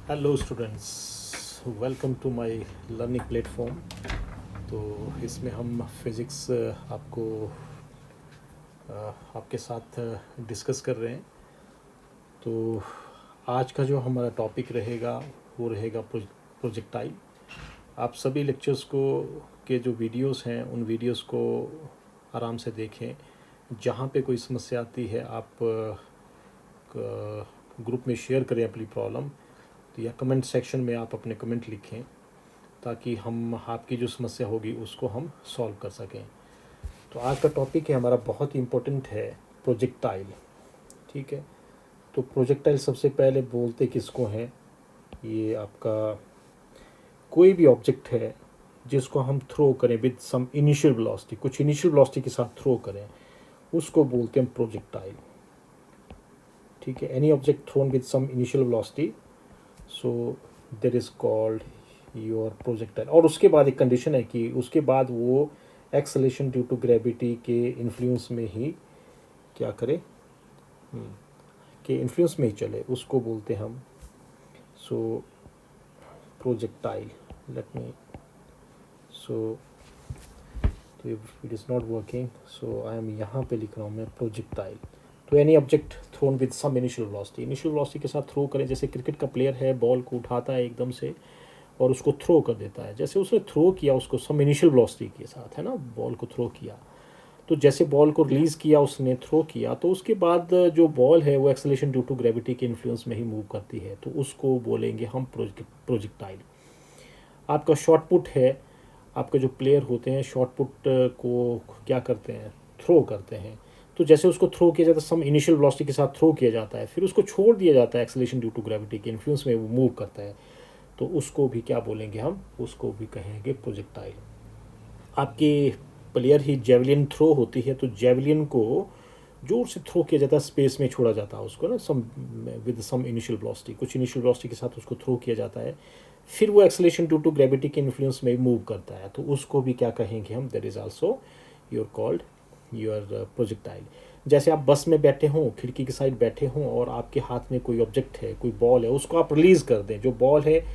Hello students, welcome to my learning platform. तो इसमें हम फिज़िक्स आपके साथ डिस्कस कर रहे हैं। तो आज का जो हमारा टॉपिक रहेगा वो रहेगा प्रोजेक्टाइल। आप सभी लेक्चर्स को के जो वीडियोस हैं उन वीडियोस को आराम से देखें। जहाँ पे कोई समस्या आती है आप ग्रुप में शेयर करें अपनी प्रॉब्लम, तो या कमेंट सेक्शन में आप अपने कमेंट लिखें ताकि हम आपकी जो समस्या होगी उसको हम सॉल्व कर सकें। तो आज का टॉपिक है हमारा बहुत ही इम्पोर्टेंट है, प्रोजेक्टाइल। ठीक है, तो प्रोजेक्टाइल सबसे पहले बोलते किसको हैं? ये आपका कोई भी ऑब्जेक्ट है जिसको हम थ्रो करें विद सम इनिशियल वेलोसिटी, कुछ इनिशियल वेलोसिटी के साथ थ्रो करें, उसको बोलते हैं प्रोजेक्टाइल। ठीक है, any object thrown with some initial velocity, so that is called your projectile. और उसके बाद एक कंडीशन है कि उसके बाद वो एक्सेलेरेशन ड्यू टू ग्रेविटी के इन्फ्लुएंस में ही क्या करे, के इन्फ्लुएंस में ही चले, उसको बोलते हम so projectile. Let me so if it is not working, so I am यहाँ पे लिख रहा हूँ मैं प्रोजेक्टाइल। तो any object thrown with some initial velocity, initial velocity के साथ थ्रो करें। जैसे क्रिकेट का प्लेयर है, बॉल को उठाता है एकदम से और उसको थ्रो कर देता है। जैसे उसने थ्रो किया उसको सम इनिशियल वेलोसिटी के साथ, है ना, बॉल को थ्रो किया, तो जैसे बॉल को रिलीज़ किया, उसने थ्रो किया, तो उसके बाद जो बॉल है वो एक्सेलेरेशन ड्यू टू ग्रेविटी के इन्फ्लुएंस में ही मूव करती है, तो उसको बोलेंगे हम प्रोजेक्टाइल। आपका शॉर्ट पुट है, आपके जो प्लेयर होते हैं शॉर्ट पुट को क्या करते हैं, थ्रो करते हैं। तो जैसे उसको थ्रो किया जाता है, सम इनिशियल वेलोसिटी के साथ थ्रो किया जाता है, फिर उसको छोड़ दिया जाता है, एक्सेलेरेशन ड्यू टू ग्रेविटी के इन्फ्लुएंस में वो मूव करता है, तो उसको भी क्या बोलेंगे हम, उसको भी कहेंगे प्रोजेक्टाइल। आपके प्लेयर ही जेवलिन थ्रो होती है, तो जेवलिन को जोर से थ्रो किया जाता है, स्पेस में छोड़ा जाता है उसको ना, some with some initial velocity, कुछ इनिशियल वेलोसिटी के साथ उसको थ्रो किया जाता है, फिर वो एक्सेलेरेशन ड्यू टू ग्रेविटी के इन्फ्लुएंस में मूव करता है, तो उसको भी क्या कहेंगे हम, that is also your called your projectile. जैसे आप बस में बैठे हों, खिड़की की साइड बैठे हों और आपके हाथ में कोई ऑब्जेक्ट है, कोई बॉल है, उसको आप रिलीज़ कर दें। जो बॉल है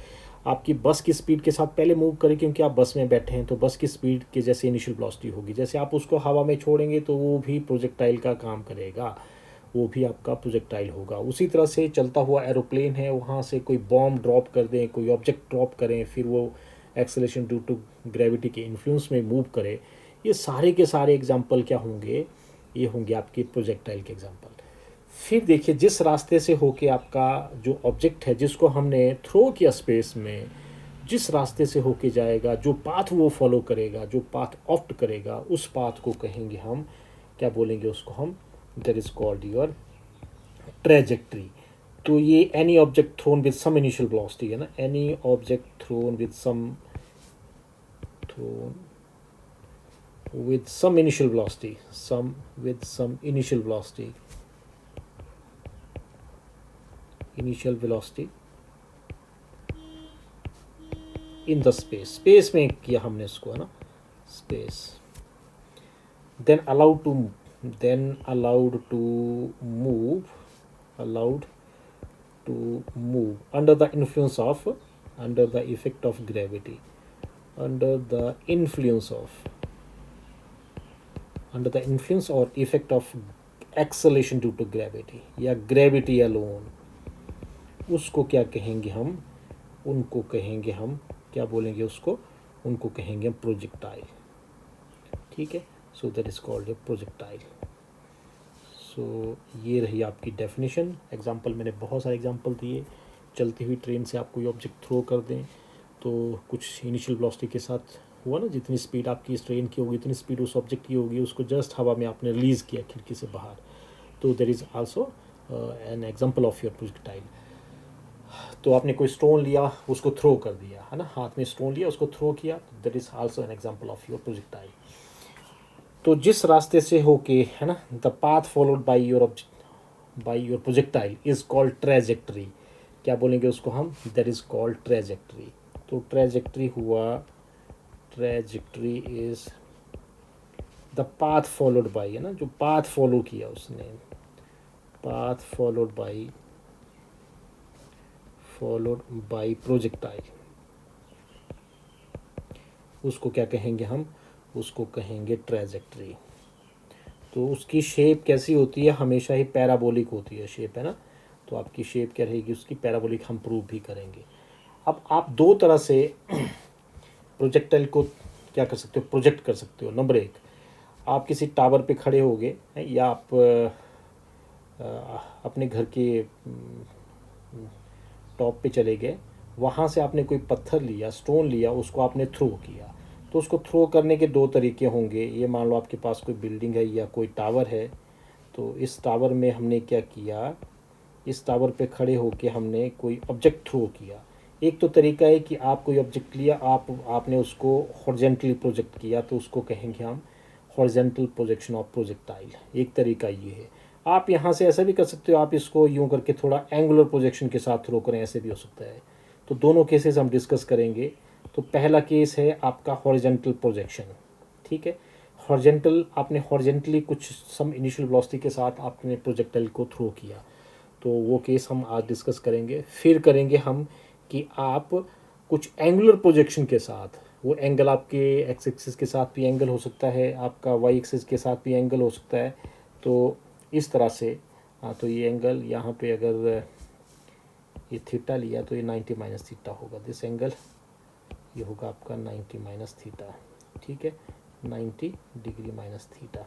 आपकी बस की स्पीड के साथ पहले मूव करें, क्योंकि आप बस में बैठे हैं, तो बस की स्पीड के जैसे इनिशियल वेलोसिटी होगी, जैसे आप उसको हवा में छोड़ेंगे तो वो भी प्रोजेक्टाइल का काम करेगा, वो भी आपका प्रोजेक्टाइल होगा। उसी तरह से चलता हुआ एरोप्लेन है, वहाँ से कोई बॉम्ब ड्रॉप कर दें, कोई ऑब्जेक्ट ड्रॉप करें, फिर वो एक्सेलेरेशन ड्यू टू ग्रेविटी के इन्फ्लुएंस में मूव करे, ये सारे के सारे एग्जाम्पल क्या होंगे, ये होंगे आपके प्रोजेक्टाइल के एग्जाम्पल। फिर देखिए, जिस रास्ते से होके आपका जो ऑब्जेक्ट है जिसको हमने थ्रो किया स्पेस में, जिस रास्ते से होके जाएगा, जो पाथ वो फॉलो करेगा, जो पाथ ऑप्ट करेगा, उस पाथ को कहेंगे हम, क्या बोलेंगे उसको हम, that is called your trajectory. तो ये any object thrown with some initial velocity है ना, any object thrown thrown with some initial velocity, initial velocity in the space में किया हमने इसको, है ना, space, then allowed to move allowed to move under the influence of, under the effect of gravity, under the influence of, under the influence or effect of acceleration due to gravity या gravity alone, उसको क्या कहेंगे हम, उनको कहेंगे हम, क्या बोलेंगे उसको, उनको कहेंगे हम प्रोजेक्टाइल। ठीक है, so that is called a projectile. So ये रही आपकी डेफिनेशन। एग्जांपल मैंने बहुत सारे एग्जांपल दिए। चलती हुई ट्रेन से आप कोई ऑब्जेक्ट थ्रो कर दें, तो कुछ इनिशियल वेलोसिटी के साथ हुआ ना, जितनी स्पीड आपकी इस ट्रेन की होगी उतनी स्पीड उस ऑब्जेक्ट की होगी, उसको जस्ट हवा में आपने रिलीज़ किया खिड़की से बाहर, तो there is also an example of your projectile. तो आपने कोई स्टोन लिया, उसको थ्रो कर दिया, है ना, हाथ में स्टोन लिया, उसको थ्रो किया, that is also an example of your projectile. तो जिस रास्ते से होके, है ना, the path followed by your projectile is called trajectory. क्या बोलेंगे उसको हम, दैट इज कॉल्ड ट्रेजेक्टरी। तो ट्रेजेक्टरी हुआ, trajectory is the path followed by, है ना, जो पाथ फॉलो किया उसने, path followed by followed by projectile, उसको क्या कहेंगे हम, उसको कहेंगे ट्रैजेक्टरी। तो उसकी शेप कैसी होती है, हमेशा ही पैराबोलिक होती है शेप, है ना। तो आपकी शेप क्या रहेगी उसकी, पैराबोलिक, हम प्रूव भी करेंगे। अब आप दो तरह से प्रोजेक्टाइल को क्या कर सकते हो, प्रोजेक्ट कर सकते हो। नंबर एक, आप किसी टावर पे खड़े हो गए हैं, या आप अपने घर के टॉप पे चले गए, वहाँ से आपने कोई पत्थर लिया, स्टोन लिया, उसको आपने थ्रो किया। तो उसको थ्रो करने के दो तरीके होंगे। ये मान लो आपके पास कोई बिल्डिंग है या कोई टावर है, तो इस टावर में हमने क्या किया, इस टावर पे खड़े होके हमने कोई ऑब्जेक्ट थ्रो किया। एक तो तरीका है कि आप कोई ऑब्जेक्ट लिया, आपने उसको हॉरिजॉन्टली प्रोजेक्ट किया, तो उसको कहेंगे हम हॉरिजॉन्टल प्रोजेक्शन ऑफ प्रोजेक्टाइल। एक तरीका ये है। आप यहाँ से ऐसा भी कर सकते हो, आप इसको यूँ करके थोड़ा एंगुलर प्रोजेक्शन के साथ थ्रो करें, ऐसे भी हो सकता है। तो दोनों केसेस हम डिस्कस करेंगे। तो पहला केस है आपका हॉरिजॉन्टल प्रोजेक्शन, ठीक है। हॉरिजॉन्टल, आपने हॉरिजॉन्टली कुछ सम इनिशियल वेलोसिटी के साथ आपने प्रोजेक्टाइल को थ्रो किया, तो वो केस हम आज डिस्कस करेंगे। फिर करेंगे हम कि आप कुछ एंगुलर प्रोजेक्शन के साथ, वो एंगल आपके एक्स एक्सिस के साथ भी एंगल हो सकता है, आपका वाई एक्सिस के साथ भी एंगल हो सकता है। तो इस तरह से, हाँ, तो ये एंगल यहाँ पे अगर ये थीटा लिया तो ये 90 माइनस थीटा होगा, दिस एंगल ये होगा आपका 90 माइनस थीटा, ठीक है, 90 डिग्री माइनस थीटा।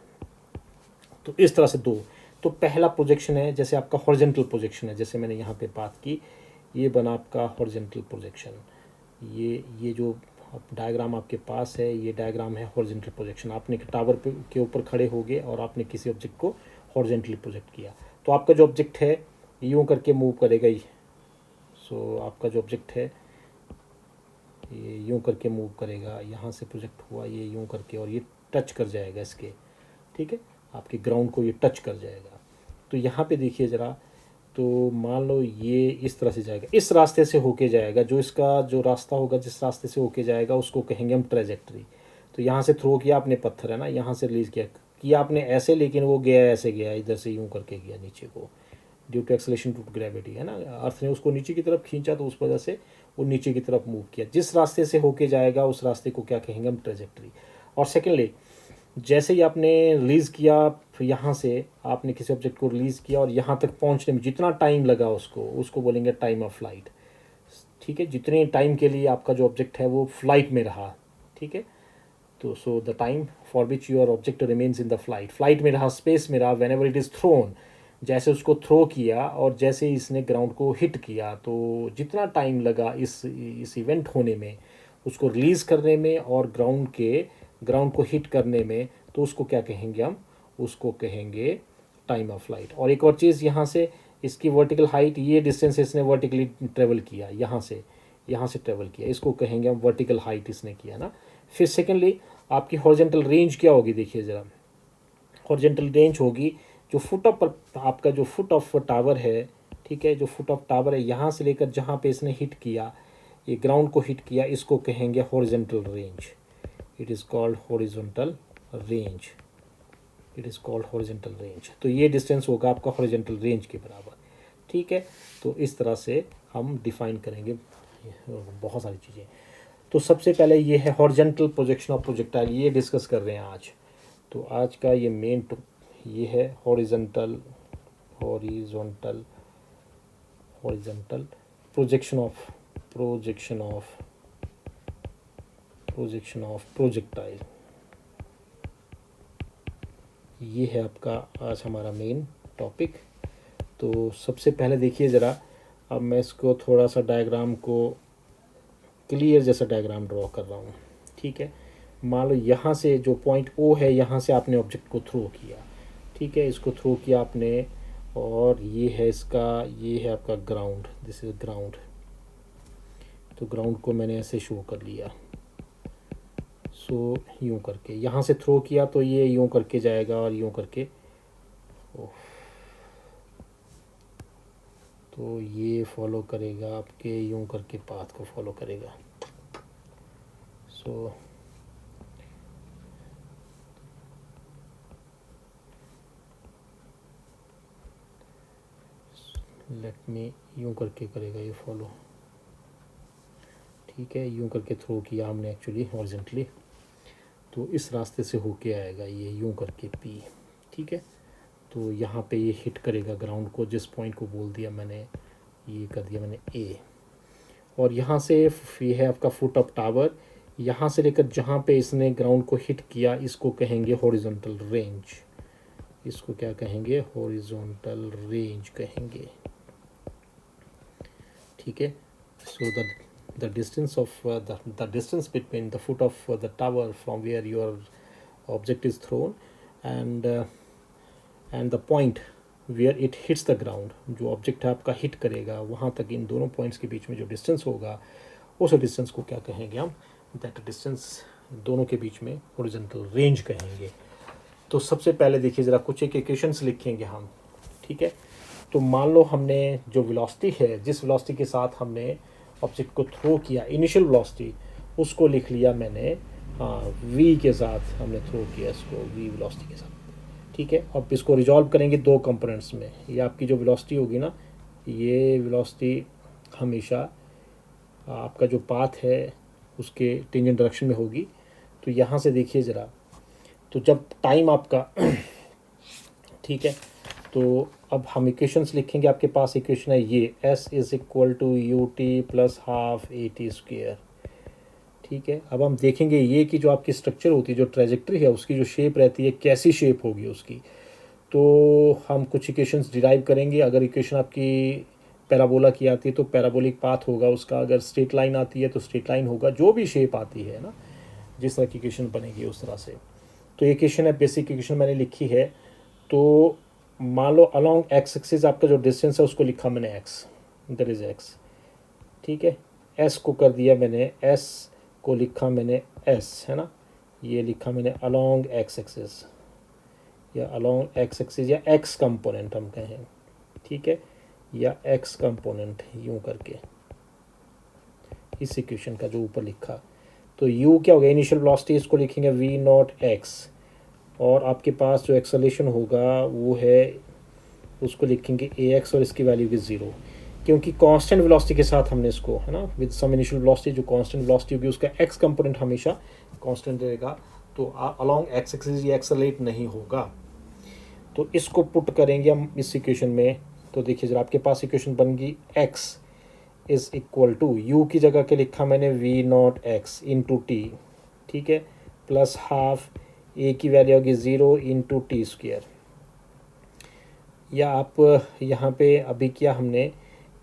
तो इस तरह से दो, तो पहला प्रोजेक्शन है, जैसे आपका हॉरिजॉन्टल प्रोजेक्शन है, जैसे मैंने यहाँ पे बात की, ये बना आपका हॉरिजॉन्टल प्रोजेक्शन। ये जो डायग्राम आपके पास है, ये डायग्राम है हॉरिजॉन्टल प्रोजेक्शन। आपने टावर पे के ऊपर खड़े हो गए और आपने किसी ऑब्जेक्ट को हॉरिजॉन्टली प्रोजेक्ट किया, तो आपका जो ऑब्जेक्ट है यूँ करके मूव करेगा ही। सो आपका जो ऑब्जेक्ट है ये यूँ करके मूव करेगा, यहाँ से प्रोजेक्ट हुआ ये यूँ करके, और ये टच कर जाएगा इसके, ठीक है, आपके ग्राउंड को ये टच कर जाएगा। तो यहाँ पे देखिए ज़रा, तो मान लो ये इस तरह से जाएगा, इस रास्ते से होके जाएगा, जो इसका जो रास्ता होगा, जिस रास्ते से होके जाएगा उसको कहेंगे हम ट्रैजेक्टरी। तो यहाँ से थ्रो किया आपने पत्थर, है ना, यहाँ से रिलीज किया आपने ऐसे, लेकिन वो गया ऐसे, गया इधर से यूँ करके गया नीचे को, due to acceleration to gravity, है ना, अर्थ ने उसको नीचे की तरफ खींचा, तो उस वजह से वो नीचे की तरफ मूव किया। जिस रास्ते से होके जाएगा उस रास्ते को क्या कहेंगे हम, ट्रैजेक्टरी। और सेकेंडली, जैसे ही आपने रिलीज़ किया, यहाँ से आपने किसी ऑब्जेक्ट को रिलीज़ किया और यहाँ तक पहुँचने में जितना टाइम लगा उसको बोलेंगे टाइम ऑफ फ्लाइट, ठीक है। जितने टाइम के लिए आपका जो ऑब्जेक्ट है वो फ्लाइट में रहा, ठीक है। तो so the time for which your object remains in the flight में रहा, स्पेस में रहा, when ever it is thrown, जैसे उसको थ्रो किया और जैसे इसने ग्राउंड को हिट किया, तो जितना टाइम लगा इस इवेंट होने में, उसको रिलीज़ करने में और ग्राउंड को हिट करने में, तो उसको क्या कहेंगे हम, उसको कहेंगे टाइम ऑफ फ्लाइट। और एक और चीज़, यहाँ से इसकी वर्टिकल हाइट, ये डिस्टेंस इसने वर्टिकली ट्रेवल किया, यहाँ से ट्रेवल किया, इसको कहेंगे हम वर्टिकल हाइट इसने किया ना। फिर सेकेंडली, आपकी हॉरिजॉन्टल रेंज क्या होगी, देखिए ज़रा, हॉरिजॉन्टल रेंज होगी जो फुट ऑफ, आपका जो फुट ऑफ टावर है, ठीक है, जो फुट ऑफ टावर है, यहाँ से लेकर जहाँ पे इसने हिट किया, ये ग्राउंड को हिट किया, इसको कहेंगे horizontal range. It is called horizontal range, it is called horizontal range. तो ये डिस्टेंस होगा आपका हॉरिजॉन्टल रेंज के बराबर, ठीक है। तो इस तरह से हम डिफाइन करेंगे बहुत सारी चीज़ें। तो सबसे पहले ये है हॉरिजॉन्टल प्रोजेक्शन ऑफ प्रोजेक्टाइल, ये डिस्कस कर रहे हैं आज। तो आज का ये मेन ये है horizontal horizontal horizontal projection of projectile. ये है आपका आज हमारा मेन टॉपिक। तो सबसे पहले देखिए ज़रा, अब मैं इसको थोड़ा सा डायग्राम को क्लियर जैसा डायग्राम ड्रॉ कर रहा हूँ, ठीक है। मान लो यहाँ से जो पॉइंट ओ है, यहाँ से आपने ऑब्जेक्ट को थ्रो किया, ठीक है, इसको थ्रो किया आपने, और ये है ये है आपका ग्राउंड, दिस इज ग्राउंड। तो ग्राउंड को मैंने ऐसे शो कर लिया, सो यूँ करके यहाँ से थ्रो किया, तो ये यूँ करके जाएगा और यूँ करके, तो ये फॉलो करेगा आपके यूँ करके पाथ को फॉलो करेगा। सो लेट मी, यूँ करके करेगा ये फॉलो, ठीक है, यूँ करके थ्रो किया हमने एक्चुअली हॉरिजॉन्टली, तो इस रास्ते से होके आएगा ये यूँ करके पी, ठीक है। तो यहाँ पे ये हिट करेगा ग्राउंड को, जिस पॉइंट को बोल दिया मैंने, ये कर दिया मैंने ए। और यहाँ से ये है आपका फुट ऑफ टावर, यहाँ से लेकर जहाँ पे इसने ग्राउंड को हिट किया इसको कहेंगे हॉरिजॉन्टल रेंज, इसको क्या कहेंगे, हॉरिजॉन्टल रेंज कहेंगे, ठीक है। सो the distance of the distance between the foot of the tower from where your object is thrown and the point where it hits the ground, जो ऑब्जेक्ट है आपका हिट करेगा वहाँ तक, इन दोनों पॉइंट्स के बीच में जो डिस्टेंस होगा उस डिस्टेंस को क्या कहेंगे हम, दैट डिस्टेंस दोनों के बीच में हॉरिजॉन्टल रेंज कहेंगे। तो सबसे पहले देखिए ज़रा कुछ एक इक्वेशंस लिखेंगे हम, ठीक है। तो मान लो हमने जो वेलोसिटी है, जिस वेलोसिटी के साथ हमने ऑब्जेक्ट को थ्रो किया, इनिशियल वेलोसिटी, उसको लिख लिया मैंने v के साथ हमने थ्रो किया इसको, v वेलोसिटी के साथ, ठीक है। अब इसको रिजॉल्व करेंगे दो कंपोनेंट्स में। ये आपकी जो वेलोसिटी होगी ना, ये वेलोसिटी हमेशा आपका जो पाथ है उसके टेंजेंट डायरेक्शन में होगी। तो यहाँ से देखिए ज़रा, तो जब टाइम आपका ठीक है, तो अब हम इक्वेशंस लिखेंगे। आपके पास इक्वेशन है ये s is equal to u t plus half a t square, ठीक है। अब हम देखेंगे ये कि जो आपकी स्ट्रक्चर होती है, जो ट्रेजेक्ट्री है, उसकी जो शेप रहती है कैसी शेप होगी उसकी। तो हम कुछ इक्वेशंस डिराइव करेंगे। अगर इक्वेशन आपकी पैराबोला की आती है तो पैराबोलिक पाथ होगा उसका, अगर स्ट्रेट लाइन आती है तो स्ट्रेट लाइन होगा, जो भी शेप आती है ना, जिस तरह की इक्वेशन बनेगी उस तरह से। तो इक्वेशन है, बेसिक इक्वेशन मैंने लिखी है। तो मान लो अलॉन्ग एक्स एक्सिस आपका जो डिस्टेंस है उसको लिखा मैंने x, दैट इज x, ठीक है। s को कर दिया मैंने, s को लिखा मैंने s, है ना, ये लिखा मैंने अलॉन्ग एक्स एक्सिस या अलॉन्ग एक्स एक्सिस या x कंपोनेंट हम कहें, ठीक है, या x कंपोनेंट यूँ करके इस इक्वेशन का जो ऊपर लिखा। तो u क्या होगा, इनिशियल वेलोसिटी, इसको लिखेंगे v नॉट x, और आपके पास जो एक्सेलरेशन होगा वो है, उसको लिखेंगे ax और इसकी वैल्यू की 0, क्योंकि कांस्टेंट वेलोसिटी के साथ हमने इसको, है ना, विद सम इनिशियल वेलोसिटी, जो कांस्टेंट वेलोसिटी होगी उसका x कंपोनेंट हमेशा कांस्टेंट रहेगा, तो अलोंग x एक्सिस ये एक्सेलरेट नहीं होगा। तो इसको पुट करेंगे हम इस इक्वेशन में। तो देखिए जरा, आपके पास इक्वेशन बन गई x is equal to, u की जगह के लिखा मैंने v naught x into t, ठीक है, प्लस हाफ ए की वैल्यू होगी 0 इंटू टी स्क्वेयर। या आप यहाँ पे अभी किया हमने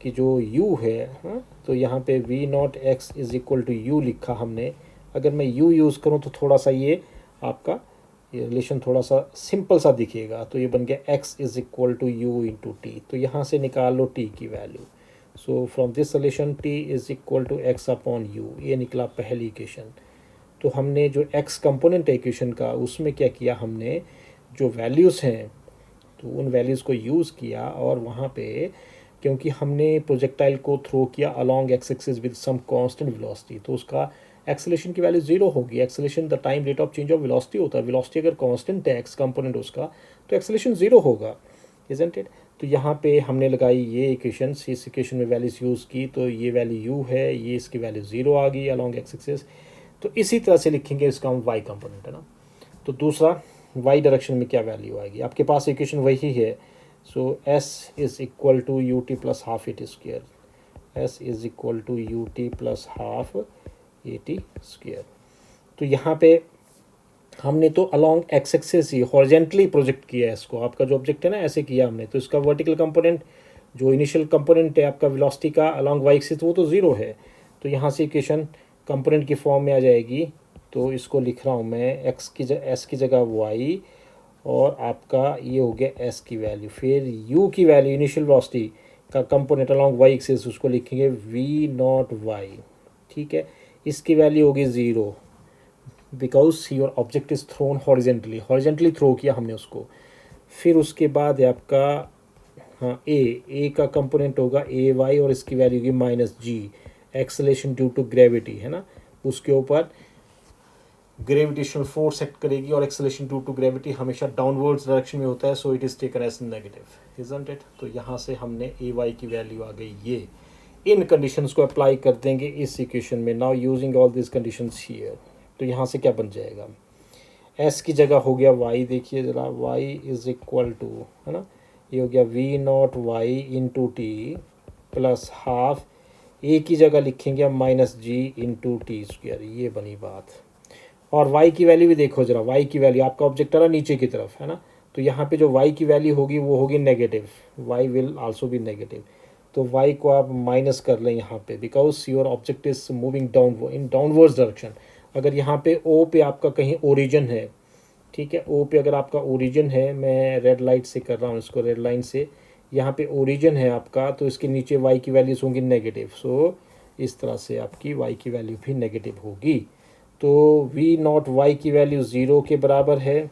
कि जो u है, तो यहाँ पे v naught x is equal to u लिखा हमने। अगर मैं u यूज़ करूँ तो थोड़ा सा ये आपका ये रिलेशन थोड़ा सा सिंपल सा दिखेगा। तो ये बन गया x is equal to u into t. तो यहाँ से निकाल लो t की value. So from this relation t is equal to x upon u, ये निकला पहली इक्वेशन। तो हमने जो x कंपोनेंट है इक्वेशन का, उसमें क्या किया हमने, जो वैल्यूज़ हैं तो उन वैल्यूज़ को यूज़ किया, और वहाँ पे क्योंकि हमने प्रोजेक्टाइल को थ्रो किया along x axis with some constant velocity, तो उसका एक्सेलरेशन की वैल्यू 0 होगी। Acceleration the time rate of change of velocity होता है, वेलोसिटी अगर कांस्टेंट है एक्स कंपोनेंट उसका, तो एक्सेलरेशन 0 होगा, इजंट इट। तो यहाँ पे हमने लगाई ये इक्वेशन, इस इक्वेशन में वैल्यूज यूज़ की, तो ये वैल्यू u है, ये इसकी वैल्यू 0 आ गई अलॉन्ग एक्स एक्सिस। तो इसी तरह से लिखेंगे इसका हम y कंपोनेंट, है ना। तो दूसरा y डायरेक्शन में क्या वैल्यू आएगी, आपके पास इक्वेशन वही है। So s is equal to u t plus half a t square, s is equal to u t plus half a t square. तो यहाँ पे हमने तो अलॉन्ग एक्स एक्सिस ही हॉरिजेंटली प्रोजेक्ट किया है इसको, आपका जो ऑब्जेक्ट है ना ऐसे किया हमने। तो इसका वर्टिकल कंपोनेंट जो इनिशियल कंपोनेंट है आपका वेलोसिटी का अलॉन्ग वाई एक्सिस, वो तो 0 है। तो यहाँ से इक्वेशन कंपोनेंट की फॉर्म में आ जाएगी। तो इसको लिख रहा हूँ मैं, एक्स की एस की जगह वाई, और आपका ये हो गया एस की वैल्यू, फिर यू की वैल्यू इनिशियल वेलोसिटी का कंपोनेंट अलॉन्ग वाई एक्सिस, उसको लिखेंगे वी नॉट वाई, ठीक है। इसकी वैल्यू होगी 0 because your object is thrown horizontally throw किया हमने उसको। फिर उसके बाद है आपका, हाँ, ए का कंपोनेंट होगा ए वाई, और इसकी वैल्यू होगी minus g, acceleration due to gravity, है ना। उसके ऊपर ग्रेविटेशनल फोर्स एक्ट करेगी और एक्सेलरेशन ड्यू टू ग्रेविटी हमेशा डाउनवर्ड्स डायरेक्शन में होता है, so it is taken as negative, isn't it. तो यहाँ से हमने ए वाई की वैल्यू आ गई ये। इन कंडीशंस को अप्लाई कर देंगे इस इक्वेशन में। Now using all this conditions here, तो यहाँ से क्या बन जाएगा, एस की जगह हो गया वाई, देखिए ज़रा, वाई इज इक्वल टू, है ना, ये हो गया v naught y into t plus half, a की जगह लिखेंगे हम minus g into t square, ये बनी बात। और y की वैल्यू भी देखो जरा, y की वैल्यू आपका ऑब्जेक्ट आ रहा नीचे की तरफ, है ना, तो यहाँ पे जो y की वैल्यू होगी वो होगी negative, y will also be negative. तो y को आप माइनस कर लें यहाँ पे, because your object is moving down in downwards direction. अगर यहाँ पे o पे आपका कहीं ओरिजिन है, ठीक है, o पे अगर आपका ओरिजिन है, मैं रेड लाइट से कर रहा हूँ इसको, रेड लाइन से, यहाँ पे ओरिजिन है आपका, तो इसके नीचे y की वैल्यूज होंगी नेगेटिव, सो इस तरह से आपकी y की वैल्यू भी नेगेटिव होगी। तो वी नॉट वाई की वैल्यू ज़ीरो के बराबर है,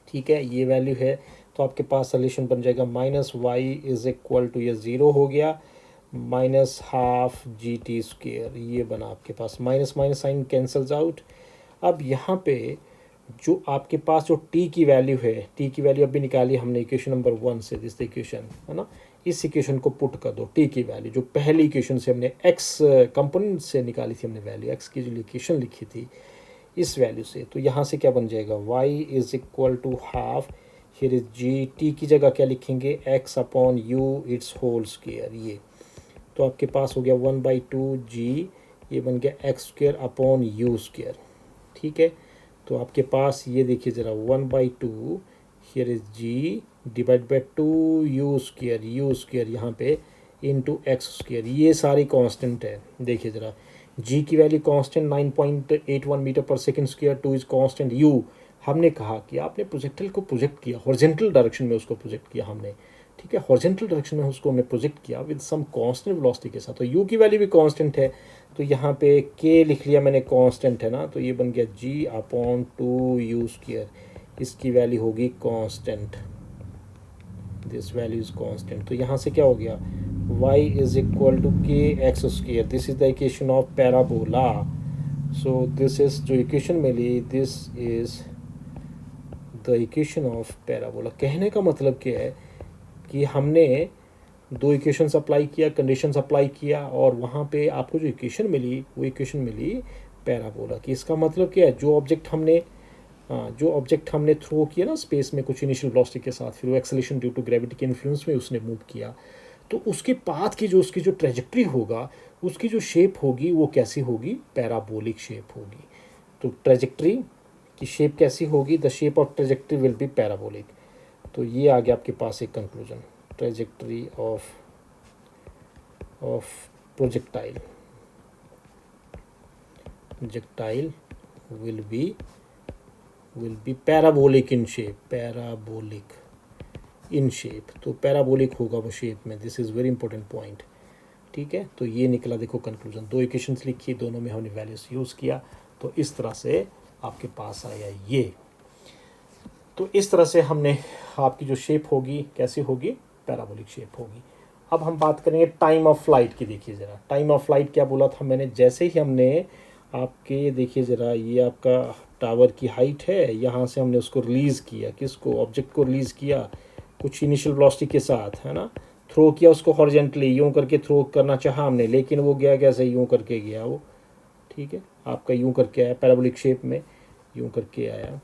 ठीक है, ये वैल्यू है, तो आपके पास सॉल्यूशन बन जाएगा minus y is equal to, ये ज़ीरो हो गया, minus half g t square, ये बना आपके पास, minus minus sign cancels out. अब यहाँ पे जो आपके पास जो टी की वैल्यू है, टी की वैल्यू अभी निकाली हमने इक्वेशन नंबर 1 से, दिस इक्वेशन है ना, इस इक्वेशन को पुट कर दो, टी की वैल्यू जो पहली इक्वेशन से हमने एक्स कंपोनेंट से निकाली थी हमने वैल्यू, एक्स की जो इक्वेशन लिखी थी इस वैल्यू से, तो यहाँ से क्या बन जाएगा, y is equal to half, here is g, t की जगह क्या लिखेंगे, x upon u it's whole square, ये तो आपके पास हो गया 1/2 जी, ये बन गया x square upon u square, ठीक है। तो आपके पास ये देखिए ज़रा, 1/2 here is g divide by 2 u square यहाँ पे इंटू एक्स स्क्वायर, ये सारी कांस्टेंट है। देखिए ज़रा, जी की वैल्यू कांस्टेंट 9.81 मीटर पर second square, 2 is constant, you हमने कहा कि आपने प्रोजेक्टाइल को प्रोजेक्ट किया हॉरिजॉन्टल डायरेक्शन में, उसको प्रोजेक्ट किया हमने, ठीक है, हॉरिजॉन्टल डायरेक्शन में उसको हमने प्रोजेक्ट किया विद सम कांस्टेंट वेलोसिटी के साथ, तो यू की वैल्यू भी कांस्टेंट है, तो यहाँ पे के लिख लिया मैंने, कांस्टेंट है ना, तो ये बन गया जी अपॉन 2 यू स्क्वायर, इसकी वैल्यू होगी constant, this value is constant. तो यहाँ से क्या हो गया, y is equal to k x square, this is the equation of parabola. So this is जो इक्वेशन मिली, this is the equation of parabola. कहने का मतलब क्या है कि हमने दो इक्वेशंस अप्लाई किया, कंडीशंस अप्लाई किया, और वहाँ पे आपको जो इक्वेशन मिली वो इक्वेशन मिली पैराबोला की। इसका मतलब क्या है, जो ऑब्जेक्ट हमने थ्रो किया ना स्पेस में कुछ इनिशियल वेलोसिटी के साथ, फिर वो एक्सेलरेशन ड्यू टू ग्रेविटी के इन्फ्लुएंस में उसने मूव किया, तो उसके पाथ की जो उसकी जो ट्रेजेक्ट्री होगा, उसकी जो शेप होगी वो कैसी होगी, पैराबोलिक शेप होगी। तो ट्रेजेक्ट्री की शेप कैसी होगी, the shape of trajectory will be parabolic. तो ये आ गया आपके पास एक conclusion, trajectory of projectile will be parabolic in shape, तो पैराबोलिक होगा वो शेप में, this is very important point, ठीक है। तो ये निकला देखो कंक्लूजन, दो इक्वेशंस लिखी, दोनों में हमने वैल्यूज यूज़ किया, तो इस तरह से आपके पास आया ये। तो इस तरह से हमने, आपकी जो शेप होगी कैसी होगी, पैराबोलिक शेप होगी। अब हम बात करेंगे टाइम ऑफ फ्लाइट की। देखिए ज़रा, टाइम ऑफ फ्लाइट क्या बोला था मैंने, जैसे ही हमने आपके, देखिए ज़रा, ये आपका टावर की हाइट है, यहाँ से हमने उसको रिलीज़ किया, किसको, ऑब्जेक्ट को रिलीज़ किया कुछ इनिशियल वेलोसिटी के साथ, है ना, थ्रो किया उसको हॉरिजॉन्टली, यूँ करके थ्रो करना चाहा हमने, लेकिन वो गया कैसे, यूँ करके गया वो, ठीक है, आपका यूँ करके आया पैराबोलिक शेप में, यूँ करके आया।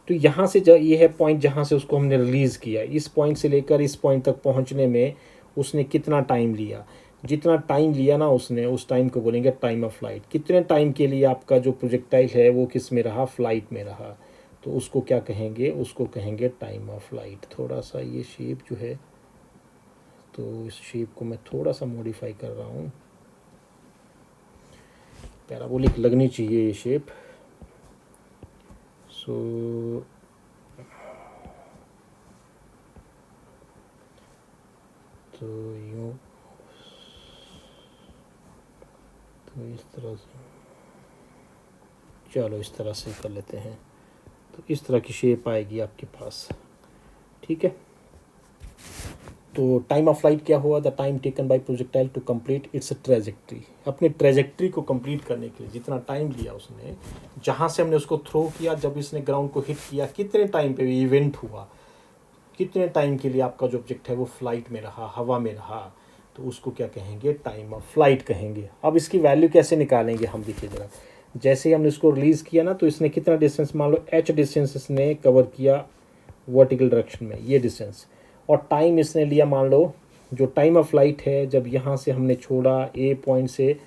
तो यहाँ से ये है पॉइंट जहाँ से उसको हमने रिलीज़ किया, इस पॉइंट से लेकर इस पॉइंट तक पहुँचने में उसने कितना टाइम लिया, जितना टाइम लिया ना उसने, उस टाइम को बोलेंगे टाइम ऑफ फ्लाइट। कितने टाइम के लिए आपका जो प्रोजेक्टाइल है वो किस में रहा, फ्लाइट में रहा, तो उसको क्या कहेंगे, उसको कहेंगे टाइम ऑफ फ्लाइट। थोड़ा सा ये शेप जो है, तो इस शेप को मैं थोड़ा सा मॉडिफाई कर रहा हूँ, पैराबोलिक लगनी चाहिए ये शेप। तो यूँ, तो इस तरह से, चलो इस तरह से कर लेते हैं, तो इस तरह की शेप आएगी आपके पास, ठीक है। तो टाइम ऑफ फ्लाइट क्या हुआ, the time taken by projectile to complete its trajectory, अपनी ट्रेजेक्ट्री को कंप्लीट करने के लिए जितना टाइम लिया उसने, जहाँ से हमने उसको थ्रो किया, जब इसने ग्राउंड को हिट किया, कितने टाइम पे इवेंट हुआ, कितने टाइम के लिए आपका जो ऑब्जेक्ट है वो फ्लाइट में रहा, हवा में रहा, तो उसको क्या कहेंगे, टाइम ऑफ फ्लाइट कहेंगे। अब इसकी वैल्यू कैसे निकालेंगे हम, देखिए जरा, जैसे ही हमने इसको रिलीज़ किया ना, तो इसने कितना डिस्टेंस, मान लो h डिस्टेंस इसने कवर किया वर्टिकल डायरेक्शन में, ये डिस्टेंस, और टाइम इसने लिया, मान लो जो टाइम ऑफ फ्लाइट है, जब यहाँ से हमने छोड़ा ए पॉइंट से,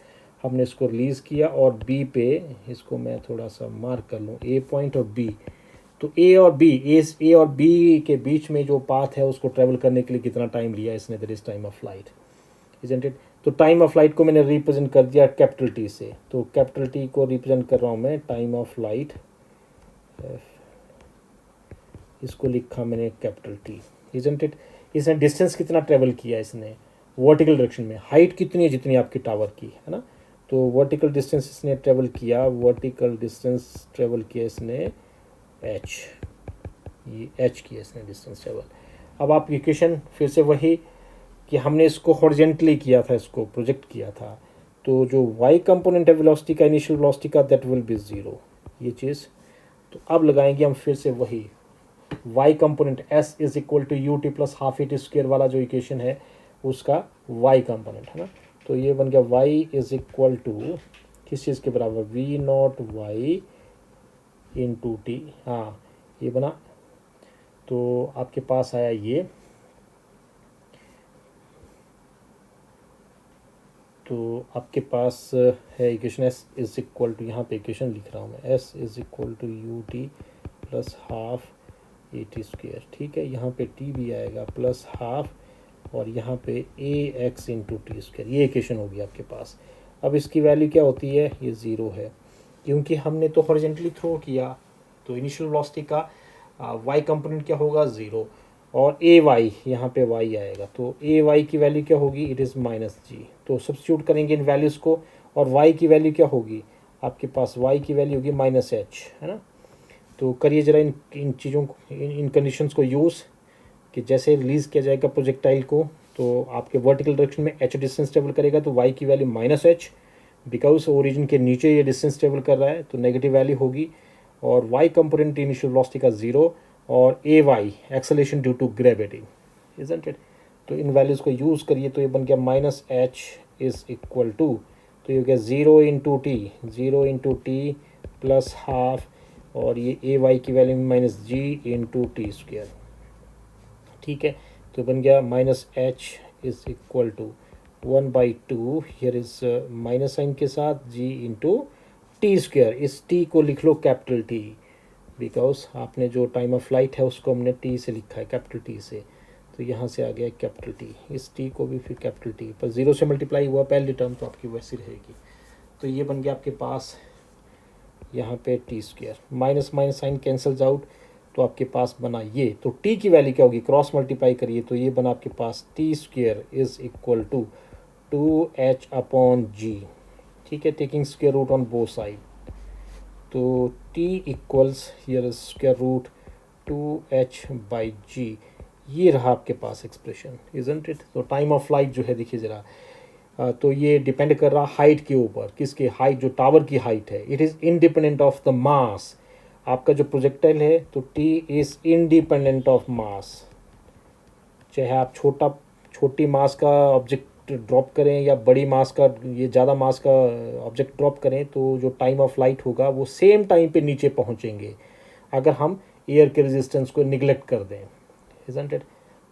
हमने इसको रिलीज़ किया और बी पे, इसको मैं थोड़ा सा मार्क कर लूँ, ए पॉइंट और बी, तो ए और बी, ए और बी के बीच में जो पाथ है उसको ट्रेवल करने के लिए कितना टाइम लिया इसने, that is time of flight, isn't it. तो टाइम ऑफ फ्लाइट को मैंने रिप्रेजेंट कर दिया कैपिटल टी से, तो कैपिटल टी को रिप्रेजेंट कर रहा हूँ मैं टाइम ऑफ फ्लाइट, इसको लिखा मैंने कैपिटल टी, इजंट इट। इसने डिस्टेंस कितना ट्रेवल किया इसने वर्टिकल डायरेक्शन में, हाइट कितनी है जितनी आपकी टावर की है ना, तो वर्टिकल डिस्टेंस इसने ट्रेवल किया, वर्टिकल डिस्टेंस ट्रेवल किया इसने एच, ये एच की इसने डिस्टेंस ट्रेवल। अब आप इक्वेशन फिर से वही कि हमने इसको हॉरिजेंटली किया था, इसको प्रोजेक्ट किया था, तो जो y कंपोनेंट है वेलोसिटी का, इनिशियल वेलोसिटी का, दैट विल बी ज़ीरो, ये चीज़। तो अब लगाएंगे हम फिर से वही y component, s is equal to u t plus half e square वाला जो इक्वेशन है उसका y कंपोनेंट है ना, तो ये बन गया y इज इक्वल टू किस चीज़ के बराबर, v naught y into t, हाँ ये बना। तो आपके पास आया ये, तो आपके पास है equation s is equal to, यहाँ पे इक्वेशन लिख रहा हूँ मैं, s is equal to u t plus half a t square, ठीक है, यहाँ पे t भी आएगा प्लस हाफ, और यहाँ पे ए एक्स इंटू टी स्क्वेयर, ये इक्वेशन होगी आपके पास। अब इसकी वैल्यू क्या होती है, ये ज़ीरो है, क्योंकि हमने तो हॉरिजेंटली थ्रो किया, तो इनिशियल वेलोसिटी का y कंपोनेंट क्या होगा, ज़ीरो, और ए वाई, यहाँ पे y आएगा, तो ए वाई की वैल्यू क्या होगी, इट इज़ माइनस जी, तो सब्स्टिट्यूट करेंगे इन वैल्यूज़ को, और y की वैल्यू क्या होगी आपके पास, y की वैल्यू होगी माइनस एच, है ना। तो करिए ज़रा इन चीज़ों को, इन कंडीशंस को यूज़, कि जैसे रिलीज़ किया जाएगा प्रोजेक्टाइल को, तो आपके वर्टिकल डायरेक्शन में h डिस्टेंस ट्रेवल करेगा, तो y की value minus H, because origin के नीचे ये डिस्टेंस ट्रेवल कर रहा है, तो नेगेटिव वैल्यू होगी, और y कंपोनेंट इनिशियल वेलोसिटी का ज़ीरो, और a y acceleration due to gravity, isn't it. तो इन वैल्यूज़ को यूज़ करिए, तो ये बन गया minus h is equal to, तो ये हो गया zero into t plus half, और ये ए वाई की value minus g into t square, ठीक है। तो बन गया minus h is equal to 1/2, here is minus sign के साथ जी इंटू टी स्क्वेयर, इस टी को लिख लो कैपिटल टी, बिकॉज आपने जो टाइम ऑफ फ्लाइट है उसको हमने टी से लिखा है, कैपिटल टी से, तो यहाँ से आ गया कैपिटल टी, इस टी को भी फिर कैपिटल टी, पर ज़ीरो से मल्टीप्लाई हुआ पहली टर्म, तो आपकी वैसी रहेगी। तो ये बन गया आपके पास यहाँ पे t square, minus minus sign cancels out, तो आपके पास बना ये, तो टी की वैल्यू क्या होगी, क्रॉस मल्टीप्लाई करिए, तो ये बना आपके पास t square is equal to 2h upon g, ठीक है, taking square root on both side, तो t equals here square root 2h/g, ये रहा आपके पास एक्सप्रेशन, इजंट इट। तो टाइम ऑफ फ्लाइट जो है देखिए ज़रा, तो ये डिपेंड कर रहा हाइट के ऊपर, किसके, हाइट, जो टावर की हाइट है, it is independent of the mass, आपका जो प्रोजेक्टाइल है, तो t इज़ इंडिपेंडेंट ऑफ मास, चाहे आप छोटी मास का ऑब्जेक्ट ड्रॉप करें या बड़ी मास का, ये ज़्यादा मास का ऑब्जेक्ट ड्रॉप करें, तो जो टाइम ऑफ फ्लाइट होगा वो सेम टाइम पे नीचे पहुंचेंगे, अगर हम एयर के रेजिस्टेंस को निगलेक्ट कर दें, इजंट इट।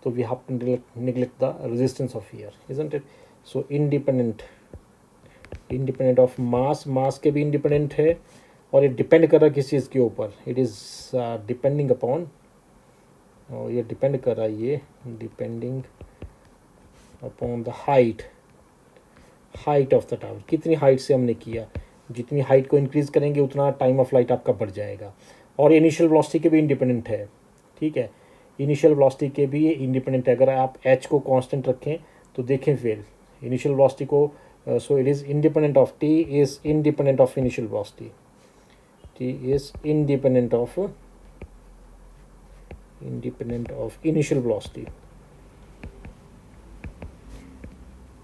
तो we have to neglect the resistance of air, isn't it. So independent of mass के भी इंडिपेंडेंट है, और ये डिपेंड कर रहा है किस चीज़ के ऊपर, इट इज़ डिपेंडिंग अपॉन, और ये डिपेंड कर रहा है, ये depending upon the height of the tower, कितनी हाइट से हमने किया, जितनी हाइट को इंक्रीज़ करेंगे उतना टाइम ऑफ फ्लाइट आपका बढ़ जाएगा, और इनिशियल वेलोसिटी के भी इंडिपेंडेंट है, ठीक है, इनिशियल वेलोसिटी के भी ये इंडिपेंडेंट है, अगर आप h को कांस्टेंट रखें तो देखें फिर इनिशियल वेलोसिटी को, सो it is independent of, t is independent of initial velocity, t is independent of initial velocity,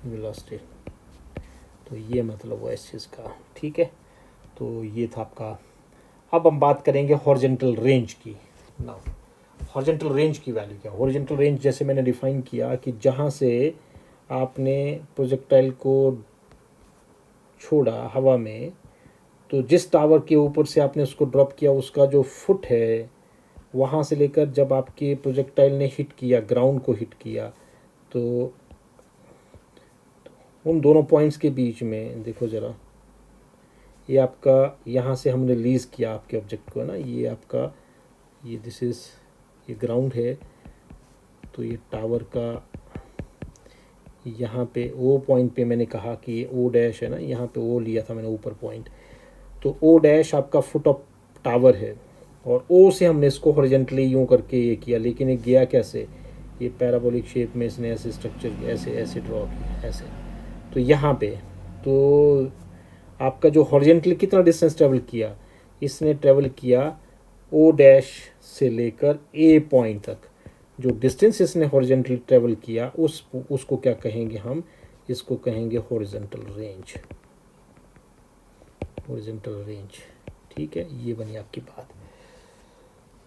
velocity, तो ये मतलब वो इस चीज़ का, ठीक है। तो ये था आपका। अब हम बात करेंगे हॉरिजॉन्टल रेंज की। नाउ हॉरिजॉन्टल रेंज की वैल्यू क्या? हॉरिजॉन्टल रेंज जैसे मैंने डिफाइन किया कि जहाँ से आपने प्रोजेक्टाइल को छोड़ा हवा में, तो जिस टावर के ऊपर से आपने उसको ड्रॉप किया उसका जो फुट है, वहाँ से लेकर जब आपके प्रोजेक्टाइल ने हिट किया, ग्राउंड को हिट किया, तो उन दोनों पॉइंट्स के बीच में देखो ज़रा, ये आपका यहाँ से हमने रिलीज़ किया आपके ऑब्जेक्ट को, है ना, ये आपका, ये दिस इज़, ये ग्राउंड है, तो ये टावर का यहाँ पे ओ पॉइंट पे मैंने कहा कि ये ओ डैश है ना, यहाँ पे ओ लिया था मैंने ऊपर पॉइंट, तो ओ डैश आपका फुट ऑफ टावर है, और ओ से हमने इसको हॉरिजॉन्टली यूँ करके ये किया, लेकिन ये गया कैसे, ये पैराबोलिक शेप में इसने ऐसे स्ट्रक्चर ऐसे ऐसे ड्रॉ किया ऐसे, तो यहाँ पे तो आपका जो हॉरिजॉन्टली कितना डिस्टेंस ट्रेवल किया, इसने ट्रेवल किया ओ डैश से लेकर ए पॉइंट तक, जो डिस्टेंस इसने हॉरिजॉन्टली ट्रेवल किया उसको क्या कहेंगे हम, इसको कहेंगे हॉरिजॉन्टल रेंज, हॉरिजॉन्टल रेंज, ठीक है। ये बनी आपकी बात।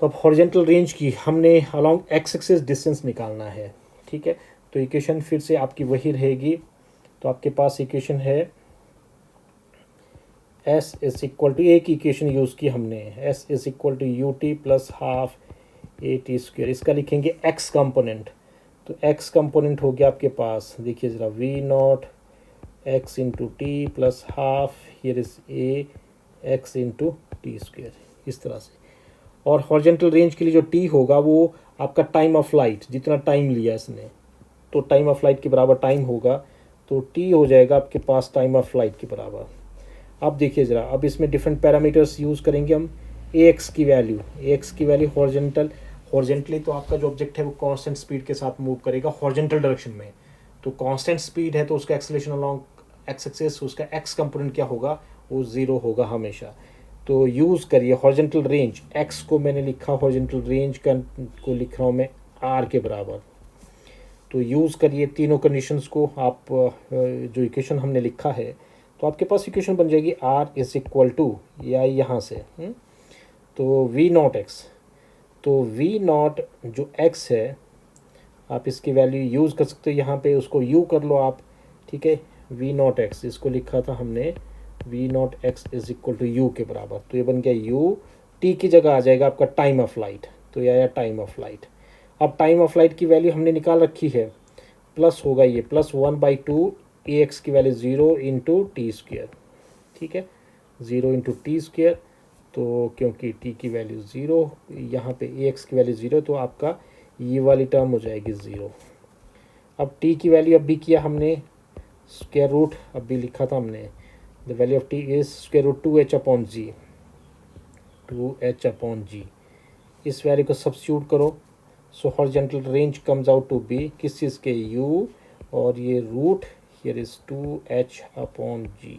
तो अब हॉरिजॉन्टल रेंज की हमने अलोंग एक्स एक्सिस डिस्टेंस निकालना है, ठीक है। तो इक्वेशन फिर से आपकी वही रहेगी। तो आपके पास इक्वेशन है एस इज इक्वल टू, एक इक्वेशन यूज़ की हमने, s is equal to u t plus half a t square, इसका लिखेंगे एक्स कंपोनेंट। तो एक्स कंपोनेंट हो गया आपके पास, देखिए ज़रा, v naught x into t plus half here is a x into t square, इस तरह से। और हॉरिजॉन्टल रेंज के लिए जो टी होगा वो आपका टाइम ऑफ लाइट, जितना टाइम लिया इसने, तो टाइम ऑफ लाइट के बराबर टाइम होगा, तो टी हो जाएगा आपके पास टाइम ऑफ लाइट के बराबर। अब देखिए ज़रा, अब इसमें डिफरेंट पैरामीटर्स यूज़ करेंगे हम। ए एक्स की वैल्यू हॉरिजॉन्टली तो आपका जो ऑब्जेक्ट है वो कांस्टेंट स्पीड के साथ मूव करेगा हॉरिजॉन्टल डायरेक्शन में, तो कांस्टेंट स्पीड है तो उसका एक्सेलरेशन अलोंग एक्स एक्सिस, उसका एक्स कंपोनेंट क्या होगा, वो ज़ीरो होगा हमेशा। तो यूज़ करिए हॉरिजॉन्टल रेंज, एक्स को मैंने लिखा, हॉरिजॉन्टल रेंज को लिख रहा हूँ मैं आर के बराबर। तो यूज़ करिए तीनों कंडीशंस को, आप जो इक्वेशन हमने लिखा है, तो आपके पास इक्वेशन बन जाएगी आर इज इक्वल टू, या यहाँ से तो वी नॉट एक्स, तो वी नॉट जो एक्स है आप इसकी वैल्यू यूज़ कर सकते हो, यहाँ पे उसको यू कर लो आप, ठीक है। वी नॉट एक्स, इसको लिखा था हमने v naught x is equal to u के बराबर, तो ये बन गया यू, टी की जगह आ जाएगा आपका टाइम ऑफ लाइट, तो ये आया टाइम ऑफ लाइट। अब टाइम ऑफ लाइट की वैल्यू हमने निकाल रखी है, प्लस होगा ये प्लस 1/2 ए एक्स की वैल्यू 0 इंटू टी स्क्वेयर, ठीक है, 0 इंटू टी स्क्वेयर, तो क्योंकि टी की वैल्यू 0, यहाँ पे ए एक्स की वैल्यू 0, तो आपका ये वाली टर्म हो जाएगी 0। अब टी की वैल्यू अब भी किया हमने स्क्वायर रूट, अब भी लिखा था हमने, the value of t is square root 2h/g, 2h/g, इस वैल्यू को सब्स्टिट्यूट करो, so horizontal range comes out to be किस चीज़ के, u, और ये रूट हियर इज 2h/g,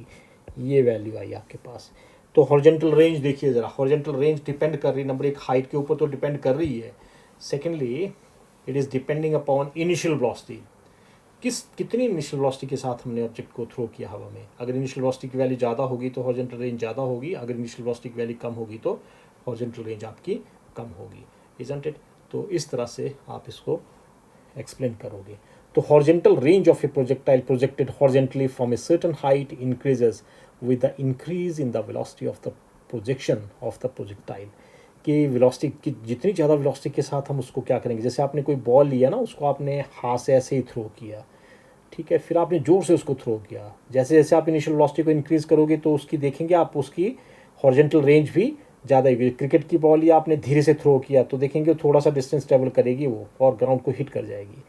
ये वैल्यू आई आपके पास। तो हॉरिजॉन्टल रेंज देखिए ज़रा, हॉरिजॉन्टल रेंज डिपेंड कर रही, नंबर एक हाइट के ऊपर तो डिपेंड कर रही है, secondly it is depending upon initial velocity, कितनी इनिशियल वेलोसिटी के साथ हमने ऑब्जेक्ट को थ्रो किया हवा में। अगर इनिशियल वेलोसिटी की वैल्यू ज़्यादा होगी तो हॉरिजॉन्टल रेंज ज़्यादा होगी, अगर इनिशियल वेलोसिटी की वैल्यू कम होगी तो हॉरिजॉन्टल रेंज आपकी कम होगी, इजंट इट। तो इस तरह से आप इसको एक्सप्लेन करोगे। तो horizontal range of A projectile projected horizontally from a certain height increases with the increase in the velocity of the projection of the projectile, कि वेलोसिटी की जितनी ज़्यादा वेलोसिटी के साथ हम उसको क्या करेंगे, जैसे आपने कोई बॉल लिया ना, उसको आपने हाथ से ऐसे ही थ्रो किया, ठीक है, फिर आपने ज़ोर से उसको थ्रो किया, जैसे जैसे आप इनिशियल वेलोसिटी को इंक्रीज़ करोगे तो उसकी देखेंगे आप, उसकी हॉरिजॉन्टल रेंज भी ज़्यादा ही। क्रिकेट की बॉल या आपने धीरे से थ्रो किया तो देखेंगे थोड़ा सा डिस्टेंस ट्रेवल करेगी वो और ग्राउंड को हिट कर जाएगी।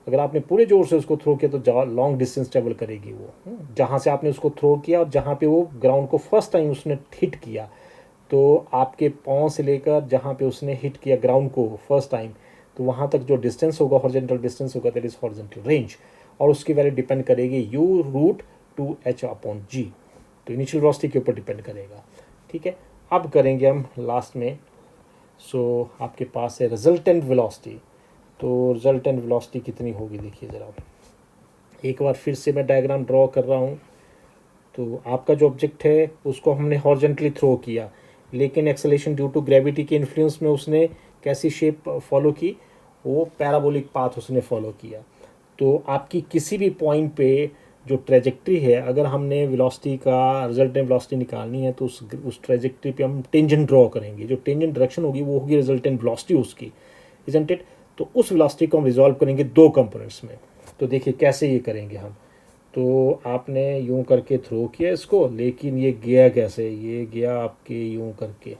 अगर आपने पूरे ज़ोर से उसको थ्रो किया तो लॉन्ग डिस्टेंस ट्रेवल करेगी वो, जहाँ से आपने उसको थ्रो किया और जहाँ पे वो ग्राउंड को फर्स्ट टाइम उसने हिट किया, तो आपके पाँव से लेकर जहाँ पे उसने हिट किया ग्राउंड को फर्स्ट टाइम, तो वहाँ तक जो डिस्टेंस होगा, हॉरिजॉन्टल डिस्टेंस होगा, दैट इज़ हॉरिजॉन्टल रेंज, और उसकी वैल्यू डिपेंड करेगी u रूट 2h/g, तो इनिशियल वेलोसिटी के ऊपर डिपेंड करेगा, ठीक है। अब करेंगे हम लास्ट में, सो आपके पास है रिजल्टेंट वेलोसिटी, तो रिजल्टेंट वेलोसिटी कितनी होगी देखिए ज़रा, एक बार फिर से मैं डायग्राम ड्रॉ कर रहा हूँ। तो आपका जो ऑब्जेक्ट है उसको हमने हॉरिजॉन्टली थ्रो किया, लेकिन एक्सेलेरेशन ड्यू टू ग्रेविटी के इन्फ्लुएंस में उसने कैसी शेप फॉलो की, वो पैराबोलिक पाथ उसने फॉलो किया। तो आपकी किसी भी पॉइंट पे जो ट्रेजेक्ट्री है, अगर हमने वेलोसिटी का रिजल्टेंट वेलोसिटी निकालनी है तो उस ट्रेजेक्ट्री पे हम टेंजेंट ड्रॉ करेंगे। जो टेंजेंट डायरेक्शन होगी वो होगी रिजल्टेंट वेलोसिटी उसकी, इजंट इट। तो उस वेलोसिटी को हम रिजॉल्व करेंगे दो कंपोनेंट्स में। तो देखिए कैसे ये करेंगे हम। तो आपने यूं करके थ्रो किया इसको, लेकिन ये गया कैसे, ये गया आपके यूं करके,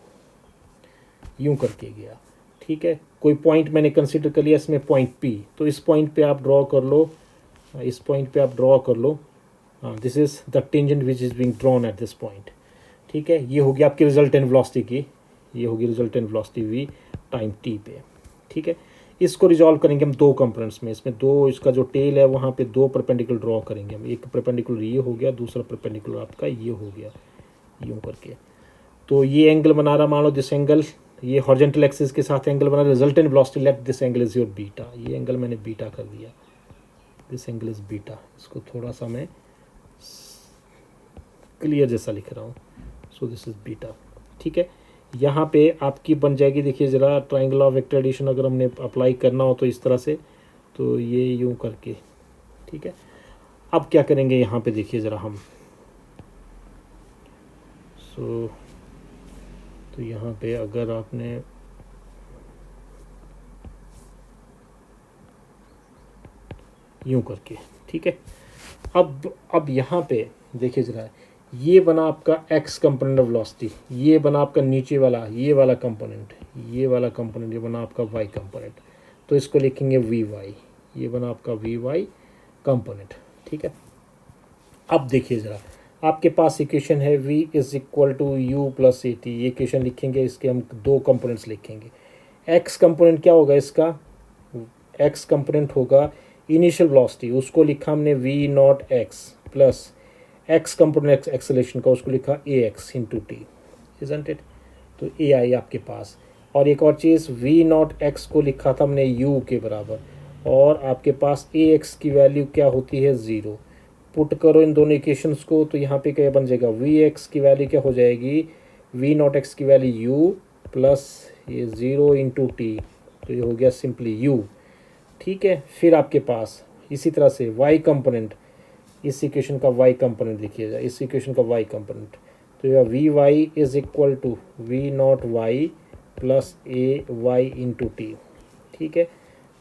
यूं करके गया। ठीक है, कोई पॉइंट मैंने कंसिडर कर लिया इसमें पॉइंट पी, तो इस पॉइंट पे आप ड्रॉ कर लो, इस पॉइंट पे आप ड्रॉ कर लो। This is the tangent which is being drawn at this point. ठीक है, ये होगी आपकी रिजल्टेंट वेलोसिटी की, ये होगी resultant velocity v time t पे। ठीक है, इसको रिजॉल्व करेंगे हम दो कंपोनेंट्स में। इसमें दो, इसका जो टेल है वहाँ पे दो परपेंडिकुलर ड्रॉ करेंगे हम। एक परपेंडिकुलर ये हो गया, दूसरा परपेंडिकुलर आपका ये हो गया, यूं करके। तो ये एंगल बना रहा, मान लो दिस एंगल, ये हॉरिजॉन्टल एक्सिस के साथ एंगल बना, resultant velocity let this angle is your beta. ये एंगल मैंने बीटा कर दिया, दिस एंगल इज बीटा। इसको थोड़ा सा मैं क्लियर जैसा लिख रहा हूँ, सो दिस इज बीटा। ठीक है, यहाँ पे आपकी बन जाएगी, देखिए ज़रा, ट्राइंगल ऑफ वेक्टर एडिशन अगर हमने अप्लाई करना हो तो इस तरह से, तो ये यूं करके। ठीक है, अब क्या करेंगे यहाँ पे देखिए ज़रा हम, तो यहाँ पे अगर आपने यूं करके, ठीक है, अब यहाँ पे देखिए ज़रा, ये बना आपका x कंपोनेंट ऑफ वेलोसिटी, ये बना आपका नीचे वाला ये वाला कंपोनेंट, ये वाला कंपोनेंट, ये बना आपका y कंपोनेंट। तो इसको लिखेंगे vy, ये बना आपका vy कंपोनेंट। ठीक है, अब देखिए ज़रा, आपके पास इक्वेशन है v is equal to u plus a t. ये इक्वेशन लिखेंगे, इसके हम दो कंपोनेंट्स लिखेंगे। x कंपोनेंट क्या होगा इसका, x कंपोनेंट होगा इनिशियल वेलोसिटी, उसको लिखा हमने v naught x plus x component acceleration का, उसको लिखा a x into t, isn't it. तो ए आई आपके पास, और एक और चीज़, v नॉट x को लिखा था हमने u के बराबर, और आपके पास ए एक्स की वैल्यू क्या होती है, ज़ीरो। पुट करो इन दोनों इक्वेशंस को, तो यहाँ पे क्या बन जाएगा, वी एक्स की वैल्यू क्या हो जाएगी, वी नॉट एक्स की वैल्यू u प्लस ये ज़ीरो इंटू टी, तो ये हो गया सिंपली u। ठीक है, फिर आपके पास इसी तरह से y कंपोनेंट, इस इक्वेशन का y कंपोनेंट लिखिएगा, इस इक्वेशन का y कंपोनेंट, तो यह v y is equal to v naught y plus a y into t. ठीक है,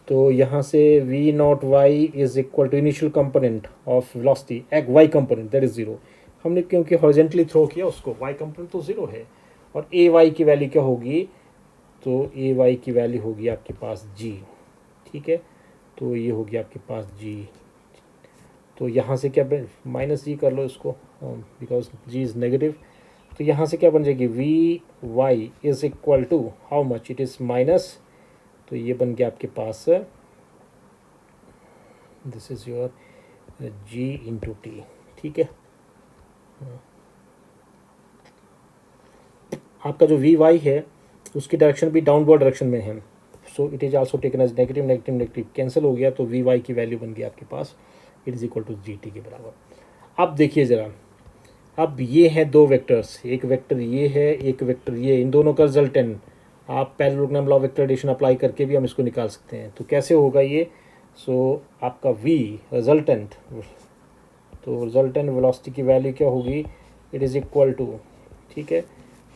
तो यहाँ से v naught y is equal to initial component of velocity एक y component that is zero. हमने क्योंकि हॉरिजॉन्टली थ्रो किया उसको, वाई कंपोनेंट तो ज़ीरो है, और ए वाई की वैल्यू क्या होगी, तो ए वाई की वैल्यू होगी आपके पास जी। ठीक है, तो ये होगी आपके पास जी। तो यहाँ से क्या माइनस जी कर लो इसको, बिकॉज जी इज़ नेगेटिव। तो यहाँ से क्या बन जाएगी, v y is equal to how much, it is minus, तो ये बन गया आपके पास, this is your g into t. ठीक है, आपका जो वी वाई है उसकी डायरेक्शन भी डाउनवर्ड डायरेक्शन में है, so it is also taken as negative, negative negative cancel हो गया, तो वी वाई की वैल्यू बन गई आपके पास, it is equal to g t के बराबर। अब देखिए ज़रा, अब ये है दो वेक्टर्स, एक वेक्टर ये है, एक वेक्टर ये, इन दोनों का रिजल्टेंट आप parallelogram law vector addition apply करके भी हम इसको निकाल सकते हैं। तो कैसे होगा ये, सो आपका v रिजल्टेंट, तो रिजल्टेंट वेलोसिटी की वैल्यू क्या होगी, इट इज़ इक्वल टू, ठीक है,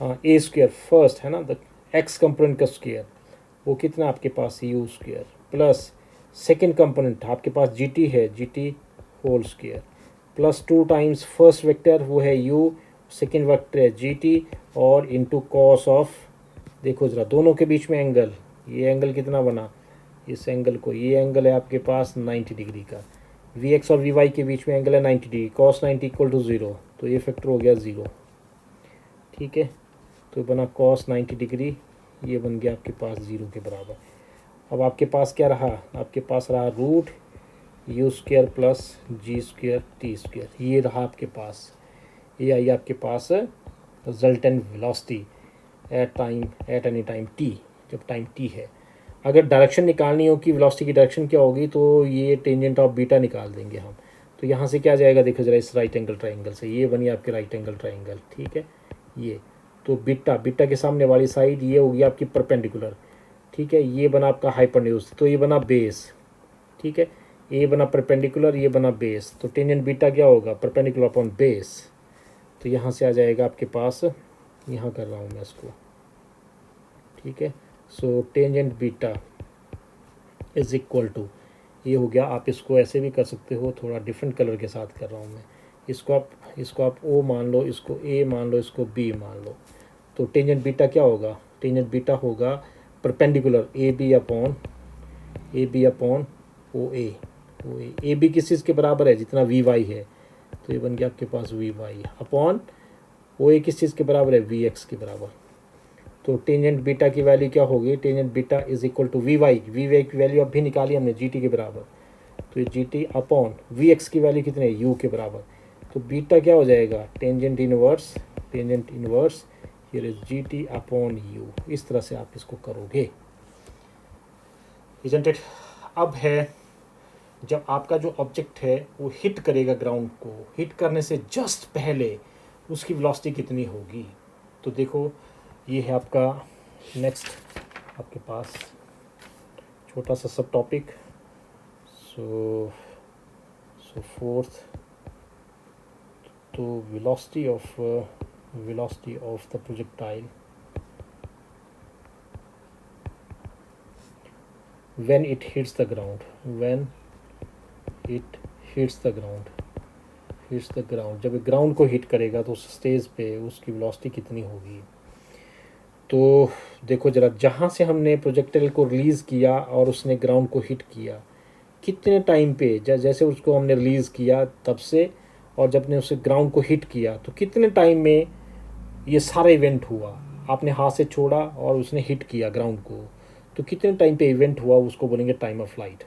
हाँ, ए स्क्वायर फर्स्ट है ना, द एक्स कंपोनेंट का स्क्वायर, वो कितना आपके पास u square, plus second component आपके पास जी टी है, g t whole square, plus two times first vector वो है u, सेकेंड वेक्टर है जी टी, और इंटू कॉस ऑफ, देखो ज़रा दोनों के बीच में एंगल, ये एंगल कितना बना, इस एंगल को, ये एंगल है आपके पास 90 डिग्री का, वी एक्स और वी वाई के बीच में एंगल है 90 degree, cos 90 equal to zero, तो ये फैक्टर हो गया ज़ीरो। ठीक है, तो बना कॉस 90 डिग्री, ये बन गया आपके पास ज़ीरो के बराबर। अब आपके पास क्या रहा, आपके पास रहा root u square plus g square t square, ये रहा आपके पास, ये आई आपके पास resultant velocity at time, at any time t, जब टाइम टी है। अगर डायरेक्शन निकालनी हो कि वेलोसिटी की डायरेक्शन क्या होगी, तो ये टेंजेंट ऑफ बीटा निकाल देंगे हम। तो यहाँ से क्या जाएगा, देखो जरा इस राइट एंगल ट्राइंगल से, ये बनी आपकी राइट एंगल ट्राइंगल, ठीक है। ये तो बीटा, बीटा के सामने वाली साइड ये होगी आपकी परपेंडिकुलर, ठीक है। ये बना आपका हाइपोटेन्यूज, तो ये बना बेस, ठीक है। ये बना परपेंडिकुलर, ये बना बेस, तो टेंजेंट बीटा क्या होगा, परपेंडिकुलर अपॉन बेस। तो यहाँ से आ जाएगा आपके पास, यहाँ कर रहा हूँ मैं इसको, ठीक है। So tangent beta is equal to, ये हो गया। आप इसको ऐसे भी कर सकते हो, थोड़ा डिफरेंट कलर के साथ कर रहा हूँ मैं। इसको आप ओ मान लो, इसको ए मान लो, इसको बी मान लो। तो टेंजेंट बीटा क्या होगा, टेंजेंट बीटा होगा perpendicular A B upon O A B किस चीज़ के बराबर है, जितना वी वाई है। तो ये बन गया आपके पास वी वाई अपॉन ओ ए किस चीज़ के बराबर है, वी एक्स के बराबर। तो टेंजेंट बीटा की वैल्यू क्या होगी, tangent beta is equal to v y की वैल्यू अब भी निकाली हमने जी टी के बराबर। तो ये g t upon v x की वैल्यू कितने, यू के बराबर। तो बीटा क्या हो जाएगा, tangent inverse here is g t upon u. इस तरह से आप इसको करोगे, इजंट इट। अब है जब आपका जो ऑब्जेक्ट है वो हिट करेगा ग्राउंड को, हिट करने से जस्ट पहले उसकी वेलोसिटी कितनी होगी। तो देखो ये है आपका नेक्स्ट आपके पास छोटा सा सब टॉपिक। सो फोर्थ, तो velocity of the projectile when it hits the ground, जब ग्राउंड को हिट करेगा तो उस स्टेज पे उसकी वेलोसिटी कितनी होगी। तो देखो जरा, जहाँ से हमने प्रोजेक्टाइल को रिलीज़ किया और उसने ग्राउंड को हिट किया, कितने टाइम पे, जैसे उसको हमने रिलीज़ किया तब से, और जब ने उसे ग्राउंड को हिट किया तो कितने टाइम में ये सारा इवेंट हुआ। आपने हाथ से छोड़ा और उसने हिट किया ग्राउंड को, तो कितने टाइम पे इवेंट हुआ, उसको बोलेंगे टाइम ऑफ फ्लाइट,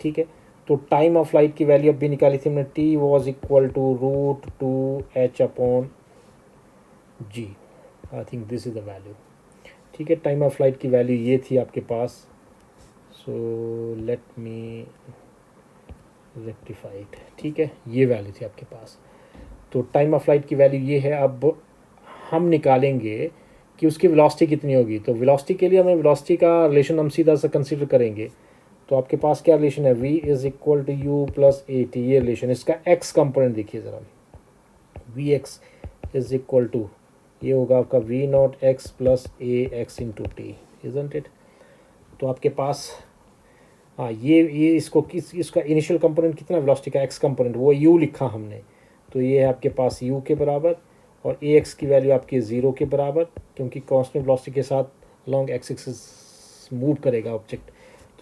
ठीक है। तो टाइम ऑफ फ्लाइट की वैल्यू अब भी निकाली थी हमने, t was equal to √2h upon g. I think this is the value, ठीक है। टाइम ऑफ फ्लाइट की वैल्यू ये थी आपके पास। So let me rectify it, ठीक है। ये वैल्यू थी आपके पास, तो टाइम ऑफ फ्लाइट की वैल्यू ये है। अब हम निकालेंगे कि उसकी वेलोसिटी कितनी होगी। तो वेलोसिटी के लिए हमें वेलोसिटी का रिलेशन हम सीधा सा कंसीडर करेंगे। तो आपके पास क्या रिलेशन है, v is equal to u plus a t, ये रिलेशन। इसका x कंपोनेंट देखिए ज़रा, v x is equal to, ये होगा आपका v naught x plus a x into t, isn't it. तो आपके पास हाँ, ये इसका इनिशियल कंपोनेंट कितना, वेलोसिटी का x कंपोनेंट, वो u लिखा हमने। तो ये है आपके पास u के बराबर, और ए एक्स की वैल्यू आपकी 0 के बराबर, क्योंकि कांस्टेंट वेलोसिटी के साथ लॉन्ग एक्स एक्सिस मूव करेगा ऑब्जेक्ट।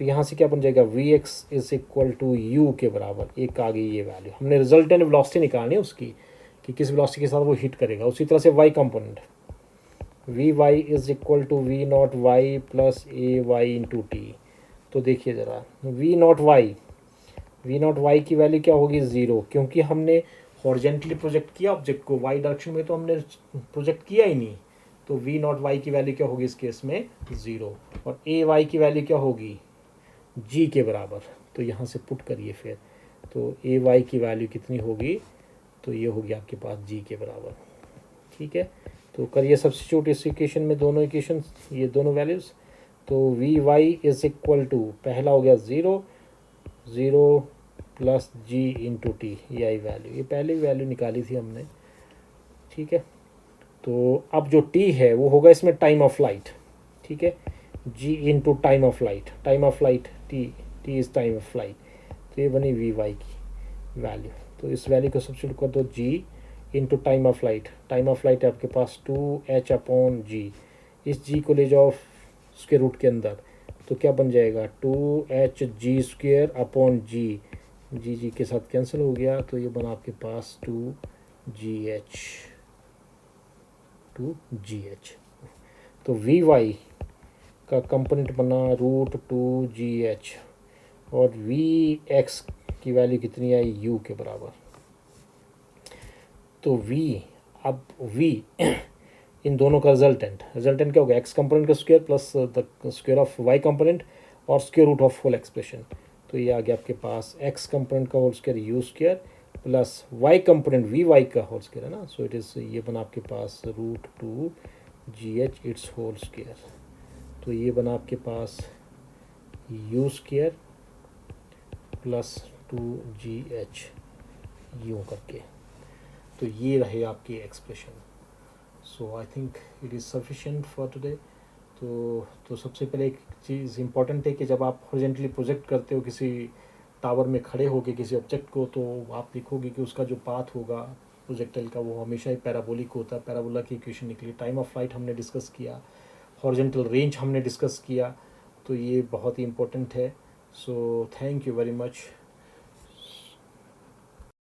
तो यहाँ से क्या बन जाएगा, v x is equal to u के बराबर, एक आ गई ये वैल्यू। हमने रिजल्टेंट वेलोसिटी निकालनी है उसकी, कि किस वेलोसिटी के साथ वो हिट करेगा। उसी तरह से y component, v y is equal to v naught y plus a y into t. तो देखिए ज़रा, वी नॉट वाई की वैल्यू क्या होगी, 0, क्योंकि हमने हॉरिजेंटली प्रोजेक्ट किया ऑब्जेक्ट को, वाई डायरेक्शन में तो हमने प्रोजेक्ट किया ही नहीं। तो वी नॉट वाई की वैल्यू क्या होगी इस केस में, 0, और ए वाई की वैल्यू क्या होगी, जी के बराबर। तो यहाँ से पुट करिए फिर, तो ए वाई की वैल्यू कितनी होगी, तो ये होगी आपके पास जी के बराबर, ठीक है। तो करिए सब्स्टिट्यूट इस इक्वेशन में, दोनों इक्वेशन, ये दोनों वैल्यूज़। तो v y is equal to, पहला हो गया 0 प्लस जी इंटू टी, ये आई वैल्यू, ये पहले वैल्यू निकाली थी हमने, ठीक है। तो अब जो टी है वो होगा इसमें टाइम ऑफ फ्लाइट, ठीक है, g into time of flight, t is time of flight. तो ये बनी वी वाई की वैल्यू। तो इस वैल्यू को सब्स्टिट्यूट कर दो, जी इंटू टाइम ऑफ फ्लाइट है आपके पास 2h अपॉन जी। इस जी को ले जाओ स्क्वायर रूट के अंदर, तो क्या बन जाएगा, 2h जी स्क्वायर अपॉन जी के साथ कैंसिल हो गया। तो ये बना आपके पास 2gh। तो वी वाई का कंपोनेंट बना √2gh, और वी एक्स की वैल्यू कितनी आई, u के बराबर। तो अब v इन दोनों का रिजल्टेंट क्या होगा, x कंपोनेंट का square plus the square of y component और square root of whole expression. तो ये आ गया आपके पास x कंपोनेंट का whole square u square plus y component v y का होल स्क्वायर है ना, सो इट इज़ ये बना आपके पास √2 GH इट्स होल स्क्वायर। तो ये बना आपके पास यू स्क्वायर प्लस 2GH यूँ करके। तो ये रहे आपकी expression. So I think it is sufficient for today. तो सबसे पहले एक चीज़ इम्पॉर्टेंट है कि जब आप हॉरिजॉन्टली प्रोजेक्ट करते हो किसी टावर में खड़े होकर किसी ऑब्जेक्ट को, तो आप लिखोगे कि उसका जो पाथ होगा प्रोजेक्टाइल का वो हमेशा ही पैराबोलिक होता है। पैराबोला की इक्वेशन निकली। टाइम ऑफ फ्लाइट हमने डिस्कस किया, हॉरिजॉन्टल रेंज हमने डिस्कस किया। तो ये बहुत ही इम्पोर्टेंट है। So thank you very much.